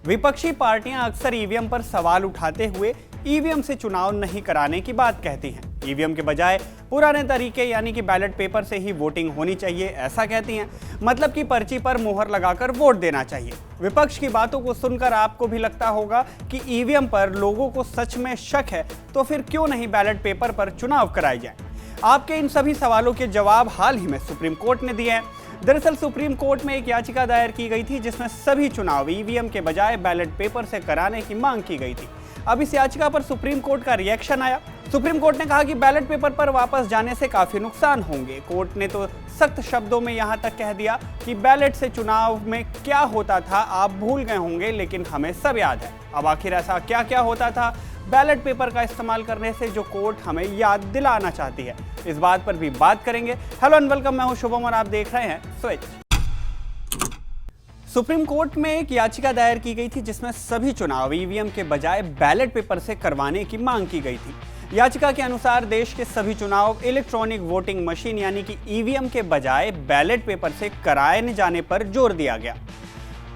विपक्षी पार्टियां अक्सर ईवीएम पर सवाल उठाते हुए ईवीएम से चुनाव नहीं कराने की बात कहती हैं। ईवीएम के बजाय पुराने तरीके यानी कि बैलेट पेपर से ही वोटिंग होनी चाहिए ऐसा कहती हैं। मतलब कि पर्ची पर मुहर लगाकर वोट देना चाहिए। विपक्ष की बातों को सुनकर आपको भी लगता होगा कि ईवीएम पर लोगों को सच में शक है, तो फिर क्यों नहीं बैलेट पेपर पर चुनाव कराए जाए। आपके इन सभी सवालों के जवाब हाल ही में सुप्रीम कोर्ट ने दिए हैं। दरअसल सुप्रीम कोर्ट में एक याचिका दायर की गई थी जिसमें सभी चुनाव ईवीएम के बजाय बैलेट पेपर से कराने की मांग की गई थी। अब इस याचिका पर सुप्रीम कोर्ट का रिएक्शन आया। सुप्रीम कोर्ट ने कहा कि बैलेट पेपर पर वापस जाने से काफी नुकसान होंगे। कोर्ट ने तो सख्त शब्दों में यहां तक कह दिया कि बैलेट से चुनाव में क्या होता था आप भूल गए होंगे, लेकिन हमें सब याद है। अब आखिर ऐसा क्या क्या होता था बैलेट पेपर का इस्तेमाल करने से जो कोर्ट हमें याद दिलाना चाहती है, इस बात पर भी बात करेंगे। हेलो एंड वेलकम, मैं हूं शुभम और आप देख रहे हैं स्विच। सुप्रीम कोर्ट में एक याचिका दायर की गई थी जिसमें सभी चुनाव ईवीएम के बजाय बैलेट पेपर से करवाने की मांग की गई थी। याचिका के अनुसार देश के सभी चुनाव इलेक्ट्रॉनिक वोटिंग मशीन यानी कि ईवीएम के बजाय बैलेट पेपर से कराए जाने पर जोर दिया गया।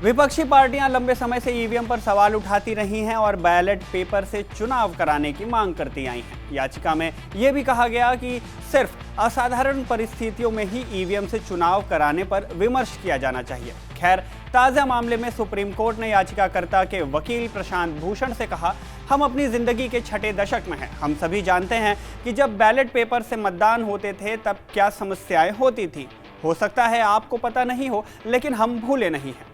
विपक्षी पार्टियां लंबे समय से ईवीएम पर सवाल उठाती रही हैं और बैलेट पेपर से चुनाव कराने की मांग करती आई हैं। याचिका में यह भी कहा गया कि सिर्फ असाधारण परिस्थितियों में ही ईवीएम से चुनाव कराने पर विमर्श किया जाना चाहिए। खैर, ताज़ा मामले में सुप्रीम कोर्ट ने याचिकाकर्ता के वकील प्रशांत भूषण से कहा, हम अपनी जिंदगी के छठे दशक में हैं। हम सभी जानते हैं कि जब बैलेट पेपर से मतदान होते थे तब क्या समस्याएं होती थी। हो सकता है आपको पता नहीं हो, लेकिन हम भूले नहीं हैं।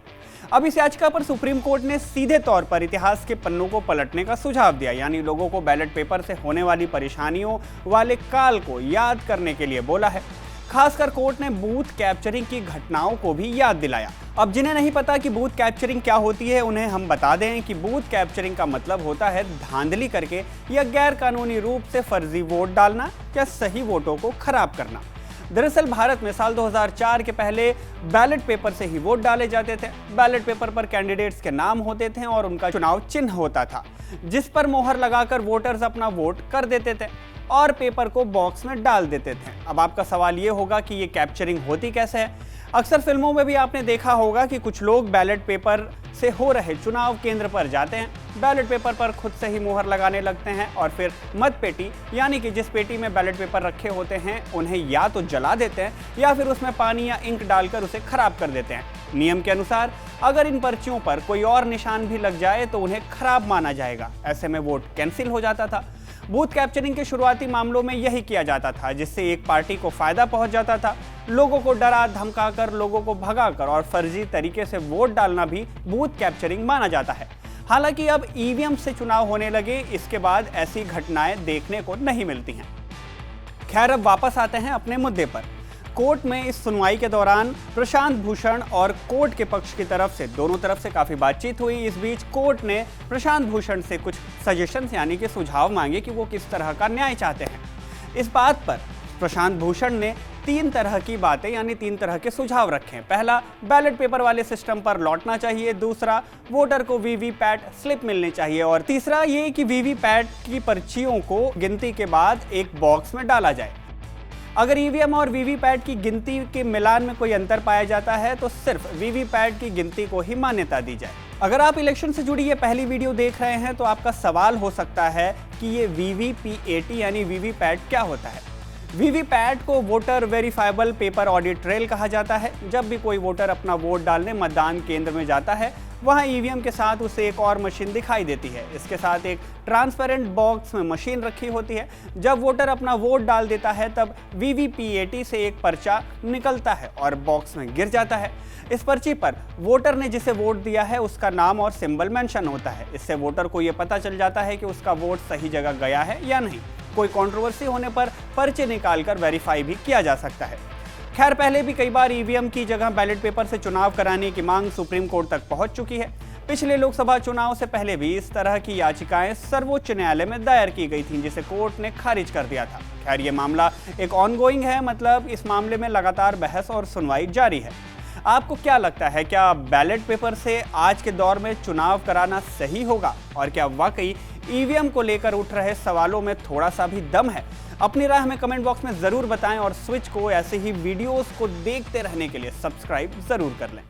अब इस याचिका पर सुप्रीम कोर्ट ने सीधे तौर पर इतिहास के पन्नों को पलटने का सुझाव दिया, यानी लोगों को बैलेट पेपर से होने वाली परेशानियों वाले काल को याद करने के लिए बोला है। खासकर कोर्ट ने बूथ कैप्चरिंग की घटनाओं को भी याद दिलाया। अब जिन्हें नहीं पता कि बूथ कैप्चरिंग क्या होती है, उन्हें हम बता दें कि बूथ कैप्चरिंग का मतलब होता है धांधली करके या गैर कानूनी रूप से फर्जी वोट डालना या सही वोटों को खराब करना। दरअसल भारत में साल 2004 के पहले बैलेट पेपर से ही वोट डाले जाते थे। बैलेट पेपर पर कैंडिडेट्स के नाम होते थे और उनका चुनाव चिन्ह होता था, जिस पर मोहर लगाकर वोटर्स अपना वोट कर देते थे और पेपर को बॉक्स में डाल देते थे। अब आपका सवाल ये होगा कि ये कैप्चरिंग होती कैसे है। अक्सर फिल्मों में भी आपने देखा होगा कि कुछ लोग बैलेट पेपर से हो रहे चुनाव केंद्र पर जाते हैं, बैलेट पेपर पर खुद से ही मुहर लगाने लगते हैं और फिर मत पेटी यानी कि जिस पेटी में बैलेट पेपर रखे होते हैं उन्हें या तो जला देते हैं या फिर उसमें पानी या इंक डालकर उसे खराब कर देते हैं। नियम के अनुसार अगर इन पर्चियों पर कोई और निशान भी लग जाए तो उन्हें खराब माना जाएगा। ऐसे में वोट कैंसिल हो जाता था। बूथ कैप्चरिंग के शुरुआती मामलों में यही किया जाता था, जिससे एक पार्टी को फायदा पहुंच जाता था। लोगों को डरा धमकाकर, लोगों को भगाकर और फर्जी तरीके से वोट डालना भी बूथ कैप्चरिंग माना जाता है। हालांकि अब ईवीएम से चुनाव होने लगे, इसके बाद ऐसी घटनाएं देखने को नहीं मिलती हैं। खैर, अब वापस आते हैं अपने मुद्दे पर। कोर्ट में इस सुनवाई के दौरान प्रशांत भूषण और कोर्ट के पक्ष की तरफ से दोनों तरफ से काफ़ी बातचीत हुई। इस बीच कोर्ट ने प्रशांत भूषण से कुछ सजेशंस यानी कि सुझाव मांगे कि वो किस तरह का न्याय चाहते हैं। इस बात पर प्रशांत भूषण ने 3 तरह की बातें यानी 3 तरह के सुझाव रखे। पहला, बैलेट पेपर वाले सिस्टम पर लौटना चाहिए। दूसरा, वोटर को वीवीपैट स्लिप मिलनी चाहिए। और तीसरा ये कि वीवीपैट की पर्चियों को गिनती के बाद एक बॉक्स में डाला जाए। अगर ईवीएम और वीवीपैट की गिनती के मिलान में कोई अंतर पाया जाता है तो सिर्फ वीवीपैट की गिनती को ही मान्यता दी जाए। अगर आप इलेक्शन से जुड़ी ये पहली वीडियो देख रहे हैं तो आपका सवाल हो सकता है कि ये वीवीपीएटी यानी वीवीपैट क्या होता है। वीवीपैट को voter verifiable paper audit trail कहा जाता है। जब भी कोई वोटर अपना वोट डालने मतदान केंद्र में जाता है, वहाँ ईवीएम के साथ उसे एक और मशीन दिखाई देती है। इसके साथ एक ट्रांसपेरेंट बॉक्स में मशीन रखी होती है। जब वोटर अपना वोट डाल देता है तब वीवीपीएटी से एक पर्चा निकलता है और बॉक्स में गिर जाता है। इस पर्ची पर वोटर ने जिसे वोट दिया है उसका नाम और सिंबल मेंशन होता है। इससे वोटर को ये पता चल जाता है कि उसका वोट सही जगह गया है या नहीं। कोई कंट्रोवर्सी होने पर पर्चे निकालकर वेरीफाई भी किया जा सकता है। खैर, पहले भी कई बार ईवीएम की जगह बैलेट पेपर से चुनाव कराने की मांग सुप्रीम कोर्ट तक पहुंच चुकी है। पिछले लोकसभा चुनाव से पहले भी इस तरह की याचिकाएं सर्वोच्च न्यायालय में दायर की गई थीं, जिसे कोर्ट ने खारिज कर दिया था। खैर, ये मामला एक ऑनगोइंग है, मतलब इस मामले में लगातार बहस और सुनवाई जारी है। आपको क्या लगता है, क्या बैलेट पेपर से आज के दौर में चुनाव कराना सही होगा और क्या वाकई ईवीएम को लेकर उठ रहे सवालों में थोड़ा सा भी दम है? अपनी राय हमें कमेंट बॉक्स में ज़रूर बताएं और स्विच को ऐसे ही वीडियोस को देखते रहने के लिए सब्सक्राइब ज़रूर कर लें।